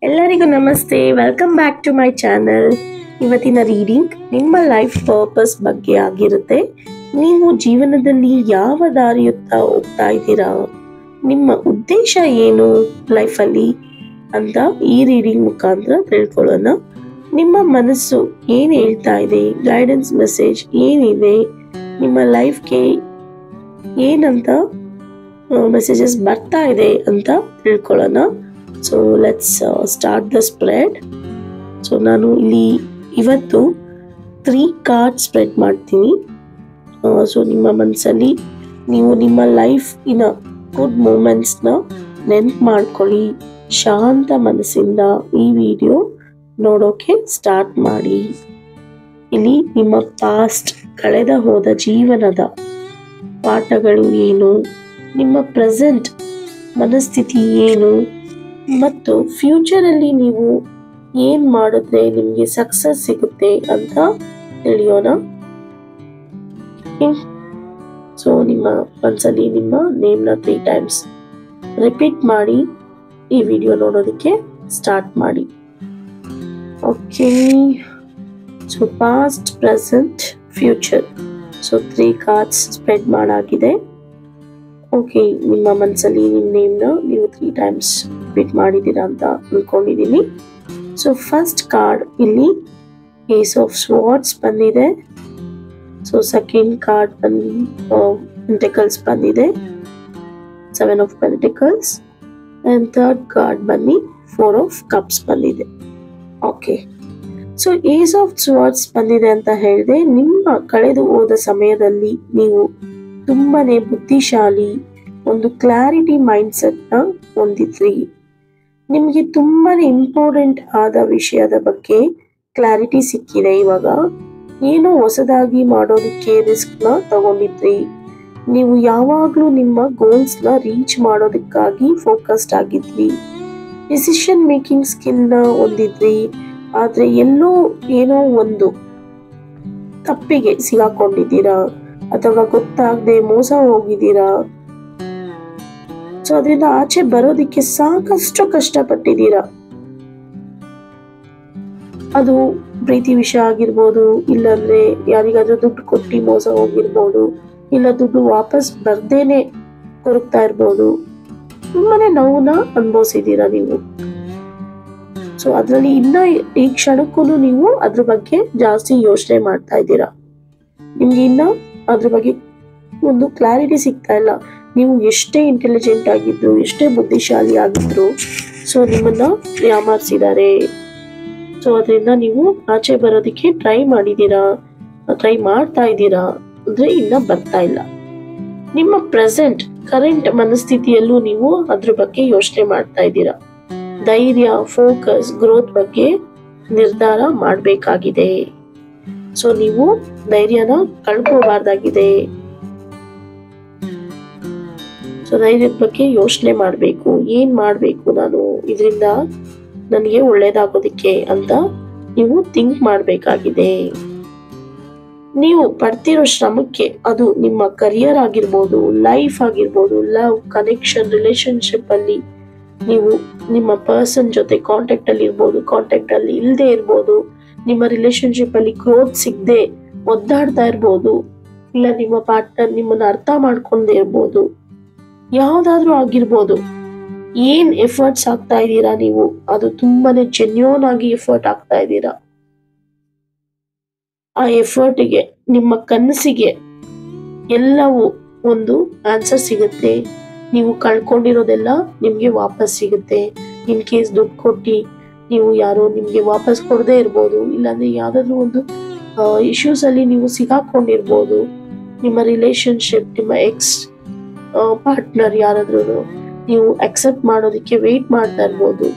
ಎಲ್ಲರಿಗೂ ನಮಸ್ತೆ, welcome back to my channel. ಇವತ್ತಿನ ರೀಡಿಂಗ್ ನಿಮ್ಮ ಲೈಫ್ ಪರ್ಪಸ್ ಬಗ್ಗೆ ಆಗಿರುತ್ತೆ. ನೀವು ಜೀವನದಲ್ಲಿ ಯಾವ ದಾರಿಯುತ್ತ ಹೋಗ್ತಾ ಇದ್ದೀರಾ, ನಿಮ್ಮ ಉದ್ದೇಶ ಏನು ಲೈಫಲ್ಲಿ ಅಂತ ಈ ರೀಡಿಂಗ್ ಮುಖಾಂತರ ತಿಳ್ಕೊಳ್ಳೋಣ. ನಿಮ್ಮ ಮನಸ್ಸು ಏನು ಹೇಳ್ತಾ ಇದೆ, ಗೈಡೆನ್ಸ್ ಮೆಸೇಜ್ ಏನಿದೆ, ನಿಮ್ಮ ಲೈಫ್ಗೆ ಏನಂತ ಮೆಸೇಜಸ್ ಬರ್ತಾ ಇದೆ ಅಂತ ತಿಳ್ಕೊಳ್ಳೋಣ. So let's start the spread. So ನಾನು ಇಲ್ಲಿ ಇವತ್ತು 3 ಕಾರ್ಡ್ ಸ್ಪ್ರೆಡ್ ಮಾಡ್ತೀನಿ. ಸೊ ನಿಮ್ಮ ಮನಸ್ಸಲ್ಲಿ ನೀವು ನಿಮ್ಮ ಲೈಫಿನ ಗುಡ್ ಮೂಮೆಂಟ್ಸ್ನ ನೆನ್ಪು ಮಾಡ್ಕೊಳ್ಳಿ. ಶಾಂತ ಮನಸ್ಸಿಂದ ಈ ವಿಡಿಯೋ ನೋಡೋಕೆ ಸ್ಟಾರ್ಟ್ ಮಾಡಿ. ಇಲ್ಲಿ ನಿಮ್ಮ ಪಾಸ್ಟ್, ಕಳೆದ ಹೋದ ಜೀವನದ ಪಾಠಗಳು ಏನು, ನಿಮ್ಮ ಪ್ರೆಸೆಂಟ್ ಮನಸ್ಥಿತಿ ಏನು, ಮತ್ತು ಫ್ಯೂಚರಲ್ಲಿ ನೀವು ಏನು ಮಾಡಿದ್ರೆ ನಿಮಗೆ ಸಕ್ಸಸ್ ಸಿಗುತ್ತೆ ಅಂತ ತಿಳಿಯೋಣ. ಸೊ ನಿಮ್ಮ ಮನಸ್ಸಲ್ಲಿ ನಿಮ್ಮ ನೇಮ್ನ 3 ಟೈಮ್ಸ್ ರಿಪೀಟ್ ಮಾಡಿ ಈ ವಿಡಿಯೋ ನೋಡೋದಕ್ಕೆ ಸ್ಟಾರ್ಟ್ ಮಾಡಿ. Okay, so past, present, future. So 3 cards spread ಮಾಡಾಗಿದೆ. ಓಕೆ, ನಿಮ್ಮ ಮನಸ್ಸಲ್ಲಿ ನಿಮ್ಮ ನೇಮ್ನ ನೀವು 3 ಟೈಮ್ಸ್ ರಿಪೀಟ್ ಮಾಡಿದ್ದೀರಾ ಅಂತ ಅನ್ಕೊಂಡಿದ್ದೀನಿ. ಸೊ ಫಸ್ಟ್ ಕಾರ್ಡ್ ಇಲ್ಲಿ ಏಸ್ ಆಫ್ ಸ್ವಾರ್ಡ್ಸ್ ಬಂದಿದೆ. ಸೊ ಸೆಕೆಂಡ್ ಕಾರ್ಡ್ ಪೆಂಟಿಕಲ್ಸ್ ಬಂದಿದೆ, 7 of pentacles, and third card ಬನ್ನಿ 4 ಆಫ್ ಕಪ್ಸ್ ಬಂದಿದೆ. ಓಕೆ, ಸೊ ಏಸ್ ಆಫ್ ಸ್ವಾರ್ಡ್ಸ್ ಬಂದಿದೆ ಅಂತ ಹೇಳಿದೆ. ನಿಮ್ಮ ಕಳೆದು ಹೋದ ಸಮಯದಲ್ಲಿ ನೀವು ತುಂಬಾನೇ ಬುದ್ಧಿಶಾಲಿ, ಒಂದು ಕ್ಲಾರಿಟಿ ಮೈಂಡ್ ಸೆಟ್ ನ ಹೊಂದಿದ್ರಿ. ನಿಮ್ಗೆ ತುಂಬಾನೇ ಇಂಪಾರ್ಟೆಂಟ್ ಆದ ವಿಷಯದ ಬಗ್ಗೆ ಕ್ಲಾರಿಟಿ ಸಿಕ್ಕಿದೆ. ಇವಾಗ ಏನೋ ಹೊಸದಾಗಿ ಮಾಡೋದಕ್ಕೆ ರಿಸ್ಕ್ ನ ತಗೊಂಡಿದ್ರಿ. ನೀವು ಯಾವಾಗ್ಲೂ ನಿಮ್ಮ ಗೋಲ್ಸ್ ನ ರೀಚ್ ಮಾಡೋದಕ್ಕಾಗಿ ಫೋಕಸ್ಡ್ ಆಗಿದ್ರಿ. ಡಿಸಿಷನ್ ಮೇಕಿಂಗ್ ಸ್ಕಿಲ್ ನ ಹೊಂದಿದ್ರಿ. ಆದ್ರೆ ಎಲ್ಲೋ ಏನೋ ಒಂದು ತಪ್ಪಿಗೆ ಸಿಗಾಕೊಂಡಿದ್ದೀರಾ, ಅಥವಾ ಗೊತ್ತಾಗದೆ ಮೋಸ ಹೋಗಿದ್ದೀರಾ. ಸೊ ಅದರಿಂದ ಆಚೆ ಬರೋದಿಕ್ಕೆ ಸಾಕಷ್ಟು ಕಷ್ಟಪಟ್ಟಿದ್ದೀರಾ. ಅದು ಪ್ರೀತಿ ವಿಷಯ ಆಗಿರ್ಬೋದು, ಇಲ್ಲಾಂದ್ರೆ ಯಾರಿಗಾದ್ರೂ ದುಡ್ಡು ಕೊಟ್ಟು ಮೋಸ ಹೋಗಿರ್ಬೋದು, ಇಲ್ಲ ದುಡ್ಡು ವಾಪಸ್ ಬರ್ದೇನೆ ಕೊರಗ್ತಾ ಇರ್ಬೋದು. ತುಂಬಾನೇ ನೋವನ್ನ ಅನುಭವಿಸಿದ್ದೀರಾ ನೀವು. ಸೊ ಅದ್ರಲ್ಲಿ ಇನ್ನ ಈ ಕ್ಷಣಕ್ಕೂ ನೀವು ಅದ್ರ ಬಗ್ಗೆ ಜಾಸ್ತಿ ಯೋಚನೆ ಮಾಡ್ತಾ ಇದ್ದೀರಾ. ನಿಮ್ಗೆ ಇನ್ನ ಅದ್ರ ಬಗ್ಗೆ ಒಂದು ಕ್ಲಾರಿಟಿ ಸಿಗ್ತಾ ಇಲ್ಲ. ನೀವು ಎಷ್ಟೇ ಇಂಟೆಲಿಜೆಂಟ್ ಆಗಿದ್ರು, ಎಷ್ಟೇ ಬುದ್ಧಿಶಾಲಿ ಆಗಿದ್ರು, ಸೊ ನಿಮ್ಮನ್ನ ಯಾಮಾರಿಸಿದ್ದಾರೆ. ಸೊ ಅದರಿಂದ ನೀವು ಆಚೆ ಬರೋದಕ್ಕೆ ಟ್ರೈ ಮಾಡ್ತಾ ಇದ್ದೀರಾ ಅಂದ್ರೆ ಇನ್ನ ಬರ್ತಾ ಇಲ್ಲ. ನಿಮ್ಮ ಪ್ರೆಸೆಂಟ್ ಕರೆಂಟ್ ಮನಸ್ಥಿತಿಯಲ್ಲೂ ನೀವು ಅದ್ರ ಬಗ್ಗೆ ಯೋಚನೆ ಮಾಡ್ತಾ ಇದ್ದೀರಾ. ಧೈರ್ಯ, ಫೋಕಸ್, ಗ್ರೋತ್ ಬಗ್ಗೆ ನಿರ್ಧಾರ ಮಾಡಬೇಕಾಗಿದೆ. ಸೊ ನೀವು ಧೈರ್ಯನ ಕಳ್ಕೋಬಾರ್ದಾಗಿದೆ. ಸೊ ಧೈರ್ಯದ ಬಗ್ಗೆ ಯೋಚನೆ ಮಾಡಬೇಕು. ಏನ್ ಮಾಡ್ಬೇಕು ನಾನು, ಇದರಿಂದ ನನಗೆ ಒಳ್ಳೇದಾಗೋದಿಕ್ಕೆ ಅಂತ ನೀವು ಥಿಂಕ್ ಮಾಡಬೇಕಾಗಿದೆ. ನೀವು ಪಡ್ತಿರೋ ಶ್ರಮಕ್ಕೆ, ಅದು ನಿಮ್ಮ ಕರಿಯರ್ ಆಗಿರ್ಬೋದು, ಲೈಫ್ ಆಗಿರ್ಬೋದು, ಲವ್, ಕನೆಕ್ಷನ್, ರಿಲೇಶನ್ಶಿಪ್ ಅಲ್ಲಿ ನೀವು ನಿಮ್ಮ ಪರ್ಸನ್ ಜೊತೆ ಕಾಂಟ್ಯಾಕ್ಟ್ ಅಲ್ಲಿ ಇರ್ಬೋದು, ಕಾಂಟ್ಯಾಕ್ಟ್ ಅಲ್ಲಿ ಇಲ್ಲದೆ ಇರ್ಬೋದು, ನಿಮ್ಮ ರಿಲೇಶನ್ಶಿಪ್ ಅಲ್ಲಿ ಗ್ರೋತ್ ಸಿಗದೆ ಒದ್ದಾಡ್ತಾ ಇರ್ಬೋದು, ಇಲ್ಲ ನಿಮ್ಮ ಪಾರ್ಟ್ನರ್ ನಿಮ್ಮನ್ನ ಅರ್ಥ ಮಾಡ್ಕೊಂಡೇ ಇರ್ಬೋದು, ಯಾವ್ದಾದ್ರೂ ಆಗಿರ್ಬೋದು. ಏನ್ ಎಫರ್ಟ್ಸ್ ಆಗ್ತಾ ಇದ್ದೀರಾ ನೀವು, ಅದು ತುಂಬಾನೇ ಜೆನ್ಯೂನ್ ಆಗಿ ಎಫರ್ಟ್ ಆಗ್ತಾ ಇದ್ದೀರಾ. ಆ ಎಫರ್ಟ್ಗೆ, ನಿಮ್ಮ ಕನಸಿಗೆ ಎಲ್ಲವೂ ಒಂದು ಆನ್ಸರ್ ಸಿಗುತ್ತೆ. ನೀವು ಕಳ್ಕೊಂಡಿರೋದೆಲ್ಲ ನಿಮ್ಗೆ ವಾಪಸ್ ಸಿಗುತ್ತೆ. ಇನ್ ಕೇಸ್ ದುಡ್ಡು ಕೊಟ್ಟು ನೀವು ಯಾರೋ ನಿಮ್ಗೆ ವಾಪಸ್ ಕೊಡದೇ ಇರ್ಬೋದು, ಇಲ್ಲಾಂದ್ರೆ ಯಾವ್ದಾದ್ರು ಒಂದು ಇಶ್ಯೂಸ್ ಅಲ್ಲಿ ನೀವು ಸಿಗಾಕೊಂಡಿರ್ಬೋದು. ನಿಮ್ಮ ರಿಲೇಶನ್ಶಿಪ್, ನಿಮ್ಮ ಎಕ್ಸ್ ಪಾರ್ಟ್ನರ್ ಯಾರಾದ್ರೂ ನೀವು ಅಕ್ಸೆಪ್ಟ್ ಮಾಡೋದಕ್ಕೆ ವೇಟ್ ಮಾಡ್ತಾ ಇರ್ಬೋದು.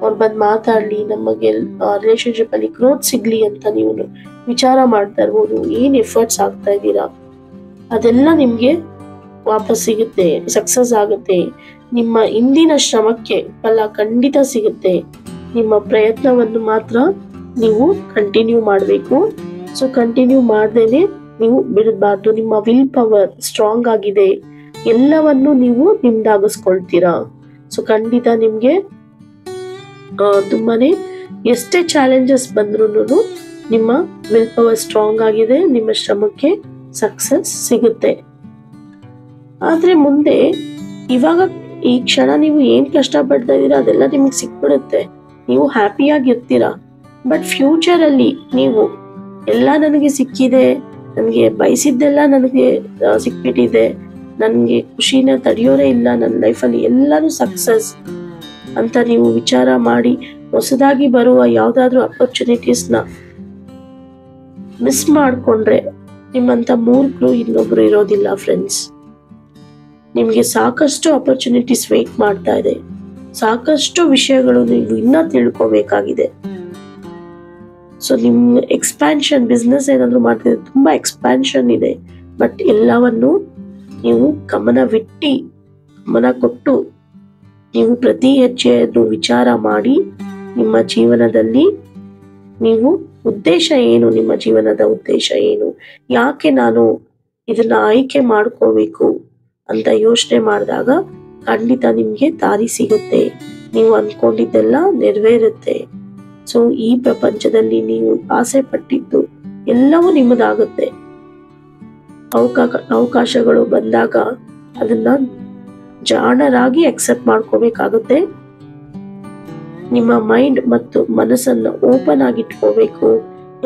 ಅವ್ರು ಬಂದು ಮಾತಾಡ್ಲಿ, ನಮಗೆ ರಿಲೇಶನ್ಶಿಪ್ ಅಲ್ಲಿ ಗ್ರೋತ್ ಸಿಗ್ಲಿ ಅಂತ ನೀವು ವಿಚಾರ ಮಾಡ್ತಾ ಇರ್ಬೋದು. ಏನ್ ಎಫರ್ಟ್ಸ್ ಆಗ್ತಾ ಇದ್ದೀರಾ ಅದೆಲ್ಲ ನಿಮ್ಗೆ ವಾಪಸ್ ಸಿಗುತ್ತೆ, ಸಕ್ಸಸ್ ಆಗುತ್ತೆ. ನಿಮ್ಮ ಇಂದಿನ ಶ್ರಮಕ್ಕೆ ಫಲ ಖಂಡಿತ ಸಿಗುತ್ತೆ. ನಿಮ್ಮ ಪ್ರಯತ್ನವನ್ನು ಮಾತ್ರ ನೀವು ಕಂಟಿನ್ಯೂ ಮಾಡಬೇಕು. ಸೊ ಕಂಟಿನ್ಯೂ ಮಾಡ್ದೇನೆ ನೀವು ಬಿಡಬಾರ್ದು. ನಿಮ್ಮ ವಿಲ್ ಪವರ್ ಸ್ಟ್ರಾಂಗ್ ಆಗಿದೆ, ಎಲ್ಲವನ್ನು ನೀವು ನಿಮ್ದಾಗಿಸ್ಕೊಳ್ತೀರಾ. ಸೊ ಖಂಡಿತ ನಿಮ್ಗೆ ತುಂಬಾನೇ ಎಷ್ಟೇ ಚಾಲೆಂಜಸ್ ಬಂದ್ರೂ ನಿಮ್ಮ ವಿಲ್ ಪವರ್ ಸ್ಟ್ರಾಂಗ್ ಆಗಿದೆ, ನಿಮ್ಮ ಶ್ರಮಕ್ಕೆ ಸಕ್ಸಸ್ ಸಿಗುತ್ತೆ. ಆದ್ರೆ ಮುಂದೆ ಇವಾಗ ಈ ಕ್ಷಣ ನೀವು ಏನ್ ಕಷ್ಟ ಪಡ್ತಾ ಇದೀರಾ ಅದೆಲ್ಲ ನಿಮಗೆ ಸಿಕ್ಬಿಡುತ್ತೆ, ನೀವು ಹ್ಯಾಪಿಯಾಗಿರ್ತೀರಾ. ಬಟ್ ಫ್ಯೂಚರ್ ಅಲ್ಲಿ ನೀವು ಎಲ್ಲ ನನಗೆ ಸಿಕ್ಕಿದೆ, ನನಗೆ ಬಯಸಿದ್ದೆಲ್ಲ ನನಗೆ ಸಿಕ್ಬಿಟ್ಟಿದೆ, ನನಗೆ ಖುಷಿನ ತಡೆಯೋರೇ ಇಲ್ಲ ನನ್ನ ಲೈಫಲ್ಲಿ, ಎಲ್ಲಾನು ಸಕ್ಸಸ್ ಅಂತ ನೀವು ವಿಚಾರ ಮಾಡಿ ಹೊಸದಾಗಿ ಬರುವ ಯಾವ್ದಾದ್ರು ಅಪರ್ಚುನಿಟೀಸ್ನ ಮಿಸ್ ಮಾಡ್ಕೊಂಡ್ರೆ ನಿಮ್ಮಂತ ಮೂರ್ಖರು ಇನ್ನೊಬ್ರು ಇರೋದಿಲ್ಲ ಫ್ರೆಂಡ್ಸ್. ನಿಮ್ಗೆ ಸಾಕಷ್ಟು ಅಪರ್ಚುನಿಟೀಸ್ ವೇಟ್ ಮಾಡ್ತಾ ಇದೆ, ಸಾಕಷ್ಟು ವಿಷಯಗಳು ನೀವು ಇನ್ನ ತಿಳ್ಕೋಬೇಕಾಗಿದೆ. ಸೊ ನಿಮ್ ಎಕ್ಸ್ಪ್ಯಾನ್ಷನ್ ಬಿಸ್ನೆಸ್ ಏನಾದ್ರು ಮಾಡ್ತಿದ್ರೆ ತುಂಬಾ ಎಕ್ಸ್ಪ್ಯಾನ್ಷನ್ ಇದೆ. ಬಟ್ ಎಲ್ಲವನ್ನು ನೀವು ಗಮನ ಕೊಟ್ಟು ನೀವು ಪ್ರತಿ ಹೆಜ್ಜೆಯನ್ನು ವಿಚಾರ ಮಾಡಿ ನಿಮ್ಮ ಜೀವನದಲ್ಲಿ ನೀವು ಉದ್ದೇಶ ಏನು, ನಿಮ್ಮ ಜೀವನದ ಉದ್ದೇಶ ಏನು, ಯಾಕೆ ನಾನು ಇದನ್ನ ಆಯ್ಕೆ ಮಾಡ್ಕೋಬೇಕು ಅಂತ ಯೋಚನೆ ಮಾಡಿದಾಗ ಖಂಡಿತ ನಿಮ್ಗೆ ದಾರಿ ಸಿಗುತ್ತೆ, ನೀವು ಅನ್ಕೊಂಡಿದ್ದೆಲ್ಲ ನೆರವೇರುತ್ತೆ. ಸೊ ಈ ಪ್ರಪಂಚದಲ್ಲಿ ನೀವು ಆಸೆ ಪಟ್ಟಿದ್ದು ಎಲ್ಲವೂ ನಿಮ್ಮದಾಗುತ್ತೆ. ಅವಕಾಶಗಳು ಬಂದಾಗ ಅದನ್ನ ಜಾಣರಾಗಿ ಅಕ್ಸೆಪ್ಟ್ ಮಾಡ್ಕೋಬೇಕಾಗುತ್ತೆ. ನಿಮ್ಮ ಮೈಂಡ್ ಮತ್ತು ಮನಸ್ಸನ್ನ ಓಪನ್ ಆಗಿ ಇಟ್ಕೋಬೇಕು.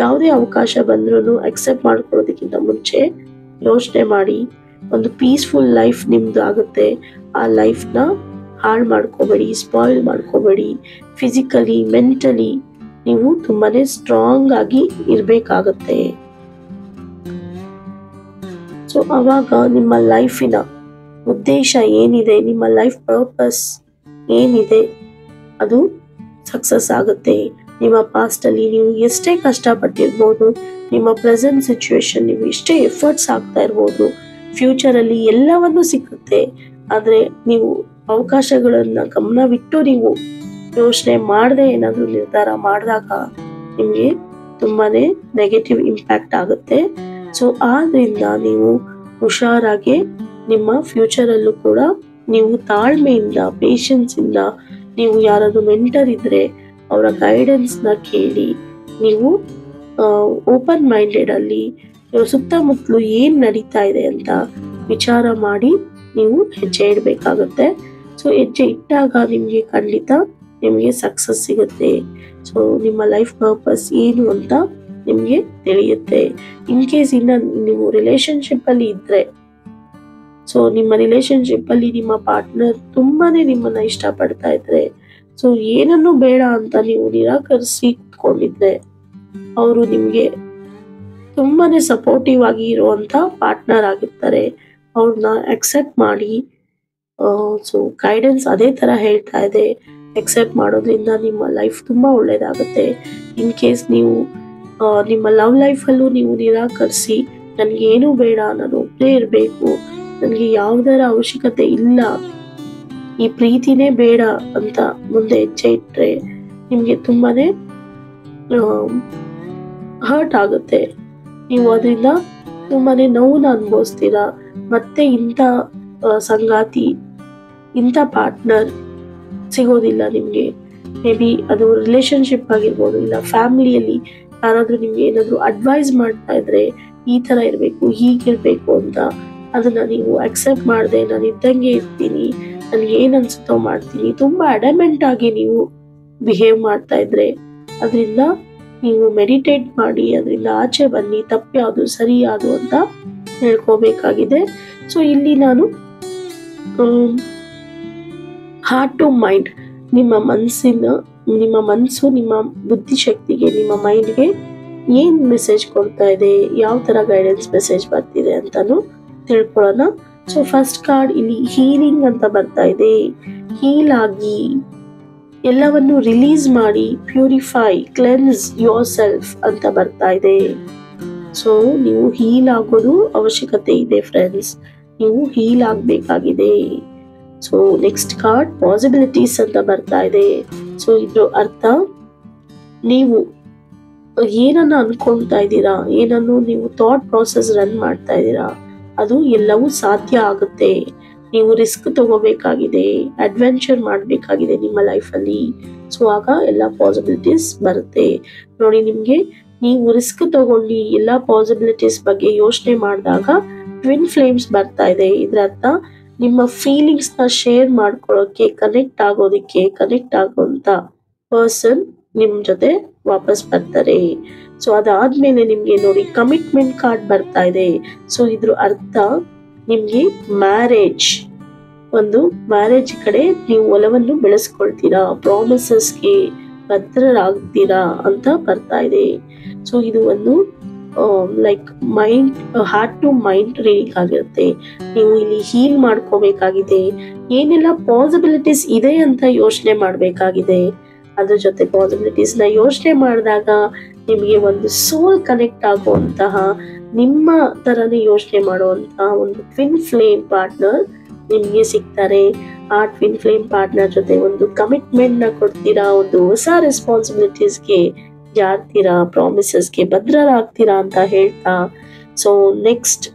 ಯಾವುದೇ ಅವಕಾಶ ಬಂದ್ರೂ ಅಕ್ಸೆಪ್ಟ್ ಮಾಡ್ಕೊಳ್ಳೋದಕ್ಕಿಂತ ಮುಂಚೆ ಯೋಚನೆ ಮಾಡಿ. ಒಂದು ಪೀಸ್ಫುಲ್ ಲೈಫ್ ನಿಮ್ದು ಆಗುತ್ತೆ. ಆ ಲೈಫ್ನ ಹಾಳು ಮಾಡ್ಕೋಬೇಡಿ, ಸ್ಪಾಯಿಲ್ ಮಾಡ್ಕೋಬೇಡಿ. ಫಿಸಿಕಲಿ ಮೆಂಟಲಿ ನೀವು ತುಂಬಾನೇ ಸ್ಟ್ರಾಂಗ್ ಆಗಿ ಇರ್ಬೇಕಾಗತ್ತೆ. ಸೊ ಅವಾಗ ನಿಮ್ಮ ಲೈಫಿನ ಉದ್ದೇಶ ಏನಿದೆ, ನಿಮ್ಮ ಲೈಫ್ ಪರ್ಪಸ್ ಏನಿದೆ ಅದು ಸಕ್ಸಸ್ ಆಗುತ್ತೆ. ನಿಮ್ಮ ಪಾಸ್ಟ್ ಅಲ್ಲಿ ನೀವು ಎಷ್ಟೇ ಕಷ್ಟಪಟ್ಟಿರ್ಬೋದು, ನಿಮ್ಮ ಪ್ರೆಸೆಂಟ್ ಸಿಚುವೇಶನ್ ನೀವು ಎಷ್ಟೇ ಎಫರ್ಟ್ಸ್ ಆಗ್ತಾ ಇರ್ಬೋದು, ಫ್ಯೂಚರ್ ಅಲ್ಲಿ ಎಲ್ಲವನ್ನೂ ಸಿಕ್ಕುತ್ತೆ. ಆದ್ರೆ ನೀವು ಅವಕಾಶಗಳನ್ನ ಗಮನವಿಟ್ಟು ನೀವು ಯೋಚನೆ ಮಾಡದೆ ಏನಾದ್ರು ನಿರ್ಧಾರ ಮಾಡಿದಾಗ ನಿಮ್ಗೆ ತುಂಬಾನೇ ನೆಗೆಟಿವ್ ಇಂಪ್ಯಾಕ್ಟ್ ಆಗುತ್ತೆ. ಸೊ ಆದ್ರಿಂದ ನೀವು ಹುಷಾರಾಗಿ ನಿಮ್ಮ ಫ್ಯೂಚರ್ ಅಲ್ಲೂ ಕೂಡ ನೀವು ತಾಳ್ಮೆಯಿಂದ, ಪೇಷನ್ಸ್ ಇಂದ, ನೀವು ಯಾರಾದ್ರೂ ಮೆಂಟರ್ ಇದ್ರೆ ಅವರ ಗೈಡೆನ್ಸ್ ನ ಕೇಳಿ, ನೀವು ಓಪನ್ ಮೈಂಡೆಡ್ ಅಲ್ಲಿ ಸುತ್ತಮುತ್ತಲು ಏನ್ ನಡೀತಾ ಇದೆ ಅಂತ ವಿಚಾರ ಮಾಡಿ ನೀವು ಹೆಜ್ಜೆ ಇಡಬೇಕಾಗುತ್ತೆ. ಸೊ ಹೆಜ್ಜೆ ಇಟ್ಟಾಗ ನಿಮ್ಗೆ ಖಂಡಿತ ನಿಮ್ಗೆ ಸಕ್ಸಸ್ ಸಿಗುತ್ತೆ. ಸೊ ನಿಮ್ಮ ಲೈಫ್ ಪರ್ಪಸ್ ಏನು ಅಂತ ನಿಮ್ಗೆ ತಿಳಿಯುತ್ತೆ. ಇನ್ ಕೇಸ್ ಇನ್ನ ನೀವು ರಿಲೇಶನ್ಶಿಪ್ ಅಲ್ಲಿ ಇದ್ರೆ, ಸೊ ನಿಮ್ಮ ರಿಲೇಶನ್ಶಿಪ್ ಅಲ್ಲಿ ನಿಮ್ಮ ಪಾರ್ಟ್ನರ್ ತುಂಬಾನೇ ನಿಮ್ಮನ್ನ ಇಷ್ಟಪಡ್ತಾ ಇದ್ರೆ, ಸೊ ಏನನ್ನು ಬೇಡ ಅಂತ ನೀವು ನಿರಾಕರಿಸಿ ಕುತ್ಕೊಂಡಿದ್ರೆ, ಅವರು ನಿಮ್ಗೆ ತುಂಬಾನೇ ಸಪೋರ್ಟಿವ್ ಆಗಿ ಇರುವಂತ ಪಾರ್ಟ್ನರ್ ಆಗಿರ್ತಾರೆ. ಅವ್ರನ್ನ ಅಕ್ಸೆಪ್ಟ್ ಮಾಡಿ. ಸೊ ಗೈಡೆನ್ಸ್ ಅದೇ ತರ ಹೇಳ್ತಾ ಇದೆ, ಅಕ್ಸೆಪ್ಟ್ ಮಾಡೋದ್ರಿಂದ ನಿಮ್ಮ ಲೈಫ್ ತುಂಬಾ ಒಳ್ಳೇದಾಗುತ್ತೆ. ಇನ್ ಕೇಸ್ ನೀವು ನಿಮ್ಮ ಲವ್ ಲೈಫಲ್ಲೂ ನೀವು ನಿರಾಕರಿಸಿ, ನನ್ಗೆ ಏನೂ ಬೇಡ, ನಾನು ಒಬ್ಬನೇ ಇರಬೇಕು, ನನಗೆ ಯಾವುದರ ಅವಶ್ಯಕತೆ ಇಲ್ಲ, ಈ ಪ್ರೀತಿನೇ ಬೇಡ ಅಂತ ಮುಂದೆ ಹೆಜ್ಜೆ ಇಟ್ರೆ ನಿಮ್ಗೆ ತುಂಬಾನೇ ಹರ್ಟ್ ಆಗುತ್ತೆ. ನೀವು ಅದರಿಂದ ತುಂಬಾನೇ ನೋವನ್ನ ಅನುಭವಿಸ್ತೀರಾ. ಮತ್ತೆ ಇಂಥ ಸಂಗಾತಿ, ಇಂಥ ಪಾರ್ಟ್ನರ್ ಸಿಗೋದಿಲ್ಲ ನಿಮ್ಗೆ. ಮೇ ಬಿ ಅದು ರಿಲೇಶನ್ಶಿಪ್ ಆಗಿರ್ಬೋದು, ಇಲ್ಲ ಫ್ಯಾಮಿಲಿಯಲ್ಲಿ ಯಾರಾದ್ರೂ ನಿಮ್ಗೆ ಏನಾದ್ರು ಅಡ್ವೈಸ್ ಮಾಡ್ತಾ ಇದ್ರೆ ಈ ತರ ಇರ್ಬೇಕು, ಹೀಗಿರ್ಬೇಕು ಅಂತ, ಅದನ್ನ ನೀವು ಅಕ್ಸೆಪ್ಟ್ ಮಾಡದೆ ನಾನು ಇದ್ದಂಗೆ ಇರ್ತೀನಿ, ನನ್ಗೆ ಏನ್ ಅನ್ಸುತ್ತೋ ಮಾಡ್ತೀನಿ, ತುಂಬಾ ಅಡಮೆಂಟ್ ಆಗಿ ನೀವು ಬಿಹೇವ್ ಮಾಡ್ತಾ ಇದ್ರೆ ಅದರಿಂದ ನೀವು ಮೆಡಿಟೇಟ್ ಮಾಡಿ ಅದರಿಂದ ಆಚೆ ಬನ್ನಿ. ತಪ್ಪು ಯಾವುದು ಸರಿ ಯಾವುದು ಅಂತ ಹೇಳ್ಕೋಬೇಕಾಗಿದೆ. ಸೊ ಇಲ್ಲಿ ನಾನು ಹಾರ್ಟ್ ಟು ಮೈಂಡ್, ನಿಮ್ಮ ಮನಸ್ಸು ನಿಮ್ಮ ಬುದ್ಧಿಶಕ್ತಿಗೆ, ನಿಮ್ಮ ಮೈಂಡ್ಗೆ ಏನ್ ಮೆಸೇಜ್ ಕೊಡ್ತಾ ಇದೆ, ಯಾವ ತರ ಗೈಡೆನ್ಸ್ ಮೆಸೇಜ್ ಬರ್ತಿದೆ ಅಂತಾನು ತಿಳ್ಕೊಳ್ಳೋಣ. ಸೊ ಫಸ್ಟ್ ಕಾರ್ಡ್ ಇಲ್ಲಿ ಹೀಲಿಂಗ್ ಅಂತ ಬರ್ತಾ ಇದೆ. ಹೀಲ್ ಆಗಿ ಎಲ್ಲವನ್ನು ರಿಲೀಸ್ ಮಾಡಿ, ಪ್ಯೂರಿಫೈ, ಕ್ಲೆನ್ಸ್ ಯೋರ್ ಸೆಲ್ಫ್ ಅಂತ ಬರ್ತಾ ಇದೆ. ಸೊ ನೀವು ಹೀಲ್ ಆಗೋದು ಅವಶ್ಯಕತೆ ಇದೆ ಫ್ರೆಂಡ್ಸ್, ನೀವು ಹೀಲ್ ಆಗ್ಬೇಕಾಗಿದೆ. ಸೊ ನೆಕ್ಸ್ಟ್ ಕಾರ್ಡ್ ಪಾಸಿಬಿಲಿಟೀಸ್ ಅಂತ ಬರ್ತಾ ಇದೆ. ಸೊ ಇದ್ರ ಅರ್ಥ, ನೀವು ಏನನ್ನ ಅನ್ಕೊಳ್ತಾ ಇದ್ದೀರಾ, ಏನನ್ನು ನೀವು ಥಾಟ್ ಪ್ರಾಸೆಸ್ ರನ್ ಮಾಡ್ತಾ ಇದ್ದೀರಾ, ಅದು ಎಲ್ಲವೂ ಸಾಧ್ಯ ಆಗುತ್ತೆ. ನೀವು ರಿಸ್ಕ್ ತಗೋಬೇಕಾಗಿದೆ, ಅಡ್ವೆಂಚರ್ ಮಾಡಬೇಕಾಗಿದೆ ನಿಮ್ಮ ಲೈಫಲ್ಲಿ. ಸೊ ಆಗ ಎಲ್ಲ ಪಾಸಿಬಿಲಿಟೀಸ್ ಬರುತ್ತೆ ನೋಡಿ. ನಿಮ್ಗೆ ನೀವು ರಿಸ್ಕ್ ತಗೊಂಡು ಎಲ್ಲ ಪಾಸಿಬಿಲಿಟೀಸ್ ಬಗ್ಗೆ ಯೋಚನೆ ಮಾಡಿದಾಗ ಟ್ವಿನ್ ಫ್ಲೇಮ್ಸ್ ಬರ್ತಾ ಇದೆ. ಇದ್ರ ಅರ್ಥ ನಿಮ್ಮ ಫೀಲಿಂಗ್ಸ್ ನ ಶೇರ್ ಮಾಡ್ಕೊಳ್ಳೋಕೆ, ಕನೆಕ್ಟ್ ಆಗೋಂತ ಪರ್ಸನ್ ನಿಮ್ ಜೊತೆ ವಾಪಸ್ ಬರ್ತಾರೆ. ಸೊ ಅದಾದ್ಮೇಲೆ ನಿಮ್ಗೆ ನೋಡಿ ಕಮಿಟ್ಮೆಂಟ್ ಕಾರ್ಡ್ ಬರ್ತಾ ಇದೆ. ಸೊ ಇದ್ರ ಅರ್ಥ ನಿಮ್ಗೆ ಮ್ಯಾರೇಜ್ ಕಡೆ ನೀವು ಒಲವನ್ನು ಬೆಳೆಸ್ಕೊಳ್ತೀರಾ, ಪ್ರಾಮಿಸಸ್ಗೆ ಬದ್ಧರಾಗ್ತೀರಾ ಅಂತ ಬರ್ತಾ ಇದೆ. ಸೊ ಇದು ಒಂದು like heart to mind reading ಆಗಿರುತ್ತೆ. ನೀವು ಇಲ್ಲಿ ಹೀಲ್ ಮಾಡ್ಕೋಬೇಕಾಗಿದೆ, ಏನೆಲ್ಲ ಪಾಸಿಬಿಲಿಟೀಸ್ ಇದೆ ಅಂತ ಯೋಚನೆ ಮಾಡ್ಬೇಕಾಗಿದೆ. ಅದ್ರ ಜೊತೆ ಪಾಸಿಬಿಲಿಟೀಸ್ ನ ಯೋಚನೆ ಮಾಡಿದಾಗ ನಿಮಗೆ ಒಂದು ಸೋಲ್ ಕನೆಕ್ಟ್ ಆಗುವಂತಹ, ನಿಮ್ಮ ತರನೇ ಯೋಚನೆ ಮಾಡುವಂತಹ ಒಂದು ಟ್ವಿನ್ ಫ್ಲೇಮ್ ಪಾರ್ಟ್ನರ್ ನಿಮ್ಗೆ ಸಿಗ್ತಾರೆ. ಆ ಟ್ವಿನ್ ಫ್ಲೇಮ್ ಪಾರ್ಟ್ನರ್ ಜೊತೆ ಒಂದು ಕಮಿಟ್ಮೆಂಟ್ ನ ಕೊಡ್ತೀರಾ, ಒಂದು ಹೊಸ ರೆಸ್ಪಾನ್ಸಿಬಿಲಿಟೀಸ್ಗೆ ಜಾರ್ತೀರಾ, ಪ್ರಾಮಿಸಸ್ಗೆ ಭದ್ರರಾಗ್ತೀರಾ ಅಂತ ಹೇಳ್ತಾ. ಸೊ ನೆಕ್ಸ್ಟ್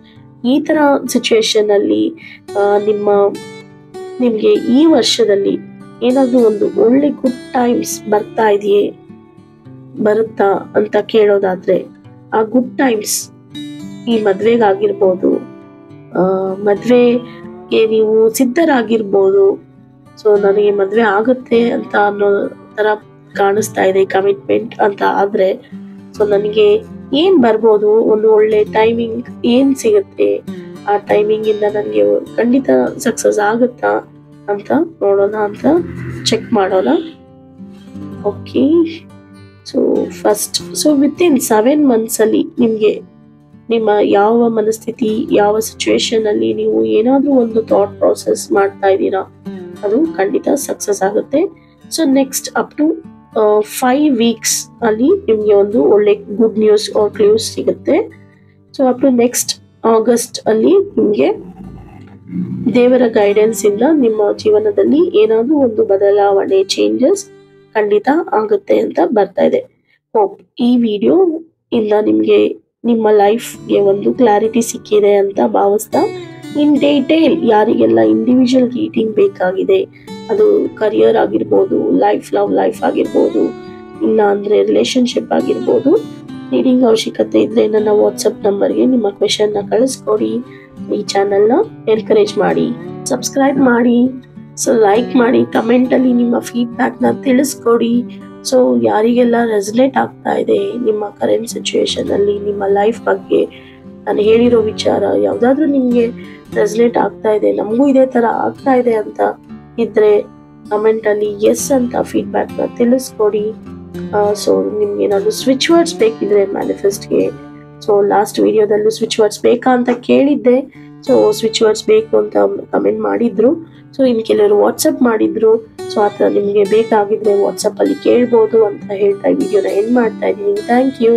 ಈ ತರ ಸಿಚುವೇಶನ್ ಅಲ್ಲಿ ನಿಮ್ಗೆ ಈ ವರ್ಷದಲ್ಲಿ ಏನಾದ್ರೂ ಒಂದು ಒಳ್ಳೆ ಗುಡ್ ಟೈಮ್ಸ್ ಬರುತ್ತಾ ಅಂತ ಕೇಳೋದಾದ್ರೆ, ಆ ಗುಡ್ ಟೈಮ್ಸ್ ಈ ಮದ್ವೆಗಾಗಿರ್ಬೋದು, ಮದ್ವೆಗೆ ನೀವು ಸಿದ್ಧರಾಗಿರ್ಬೋದು. ಸೊ ನನಗೆ ಮದ್ವೆ ಆಗುತ್ತೆ ಅಂತ ಅನ್ನೋ ತರ ಕಾಣಿಸ್ತಾ ಇದೆ ಕಮಿಟ್ಮೆಂಟ್ ಅಂತ ಆದ್ರೆ, ಸೊ ನನಗೆ ಏನ್ ಬರ್ಬೋದು, ಒಂದು ಒಳ್ಳೆ ಟೈಮಿಂಗ್ ಏನ್ ಸಿಗುತ್ತೆ, ಆ ಟೈಮಿಂಗ್ ಇಂದ ನನಗೆ ಖಂಡಿತ ಸಕ್ಸಸ್ ಆಗುತ್ತಾ ಅಂತ ನೋಡೋಣ, ಅಂತ ಚೆಕ್ ಮಾಡೋಣ. Okay, so first within 7 months ಅಲ್ಲಿ ನಿಮ್ಗೆ ನಿಮ್ಮ ಯಾವ ಮನಸ್ಥಿತಿ, ಯಾವ ಸಿಚುವೇಶನ್ ಅಲ್ಲಿ ನೀವು ಏನಾದ್ರೂ ಒಂದು ಥಾಟ್ ಪ್ರಾಸೆಸ್ ಮಾಡ್ತಾ ಇದ್ದೀರಾ, ಅದು ಖಂಡಿತ ಸಕ್ಸಸ್ ಆಗುತ್ತೆ. So next up to 5 weeks ಅಲ್ಲಿ ನಿಮ್ಗೆ ಒಂದು ಒಳ್ಳೆ ಗುಡ್ ನ್ಯೂಸ್ ಆರ್ ಕ್ಲೂಸ್ ಸಿಗುತ್ತೆ. So up to next August ಅಲ್ಲಿ ನಿಮ್ಗೆ ದೇವರ ಗೈಡೆನ್ಸ್ ಇಂದ ನಿಮ್ಮ ಜೀವನದಲ್ಲಿ ಏನಾದ್ರೂ ಒಂದು ಬದಲಾವಣೆ, ಚೇಂಜಸ್ ಖಂಡಿತ ಆಗುತ್ತೆ ಅಂತ ಬರ್ತಾ ಇದೆ. ಹೋಪ್ ಈ ವಿಡಿಯೋ ಇಂದ ನಿಮ್ಗೆ ನಿಮ್ಮ ಲೈಫ್ಗೆ ಒಂದು ಕ್ಲಾರಿಟಿ ಸಿಕ್ಕಿದೆ ಅಂತ ಭಾವಿಸ್ತಾ, ಇನ್ ಡೀಟೇಲ್ ಯಾರಿಗೆಲ್ಲ ಇಂಡಿವಿಜುವಲ್ ರೀಡಿಂಗ್ ಬೇಕಾಗಿದೆ, ಅದು ಕರಿಯರ್ ಆಗಿರ್ಬೋದು, ಲವ್ ಲೈಫ್ ಆಗಿರ್ಬೋದು, ಇಲ್ಲ ಅಂದ್ರೆ ರಿಲೇಶನ್ಶಿಪ್ ಆಗಿರ್ಬೋದು, ರೀಡಿಂಗ್ ಅವಶ್ಯಕತೆ ಇದ್ರೆ ನನ್ನ ವಾಟ್ಸಪ್ ನಂಬರ್ಗೆ ನಿಮ್ಮ ಕ್ವೆಶನ್ ನ ಕಳಿಸ್ಕೊಡಿ. ಈ ಚಾನೆಲ್ ನ ಎನ್ಕರೇಜ್ ಮಾಡಿ, ಸಬ್ಸ್ಕ್ರೈಬ್ ಮಾಡಿ, ಸೊ ಲೈಕ್ ಮಾಡಿ, ಕಮೆಂಟ್ ಅಲ್ಲಿ ನಿಮ್ಮ ಫೀಡ್ಬ್ಯಾಕ್ ನ ತಿಳಿಸ್ಕೊಡಿ. ಸೊ ಯಾರಿಗೆಲ್ಲ ರೆಸನೇಟ್ ಆಗ್ತಾ ಇದೆ ನಿಮ್ಮ ಕರೆಂಟ್ ಸಿಚುವೇಶನ್ ಅಲ್ಲಿ, ನಿಮ್ಮ ಲೈಫ್ ಬಗ್ಗೆ ನಾನು ಹೇಳಿರೋ ವಿಚಾರ ಯಾವ್ದಾದ್ರು ನಿಮ್ಗೆ ರೆಸನೇಟ್ ಆಗ್ತಾ ಇದೆ, ನಮಗೂ ಇದೇ ತರ ಆಗ್ತಾ ಇದೆ ಅಂತ ಇದ್ರೆ ಕಮೆಂಟ್ ಅಲ್ಲಿ ಎಸ್ ಅಂತ ಫೀಡ್ಬ್ಯಾಕ್ ನ ತಿಳಿಸ್ಕೊಡಿ. ಸೊ ನಿಮ್ಗೆ ಏನಾದ್ರು ಸ್ವಿಚ್ ವರ್ಡ್ಸ್ ಬೇಕಿದ್ರೆ ಮ್ಯಾನಿಫೆಸ್ಟ್ಗೆ, ಸೊ ಲಾಸ್ಟ್ ವಿಡಿಯೋದಲ್ಲೂ ಸ್ವಿಚ್ ವರ್ಡ್ಸ್ ಬೇಕಾ ಅಂತ ಕೇಳಿದ್ದೆ. ಸೊ ಸ್ವಿಚ್ ವರ್ಡ್ಸ್ ಬೇಕು ಅಂತ ಕಮೆಂಟ್ ಮಾಡಿದ್ರು. ಸೊ ಇನ್ನು ಕೆಲವರು ವಾಟ್ಸಪ್ ಮಾಡಿದ್ರು. ಸೊ ಆ ಥರ ನಿಮಗೆ ಬೇಕಾಗಿದ್ರೆ ವಾಟ್ಸಪ್ ಅಲ್ಲಿ ಕೇಳ್ಬೋದು ಅಂತ ಹೇಳ್ತಾ ವಿಡಿಯೋನ ಎಂಡ್ ಮಾಡ್ತಾ ಇದ್ದೀನಿ. Thank you.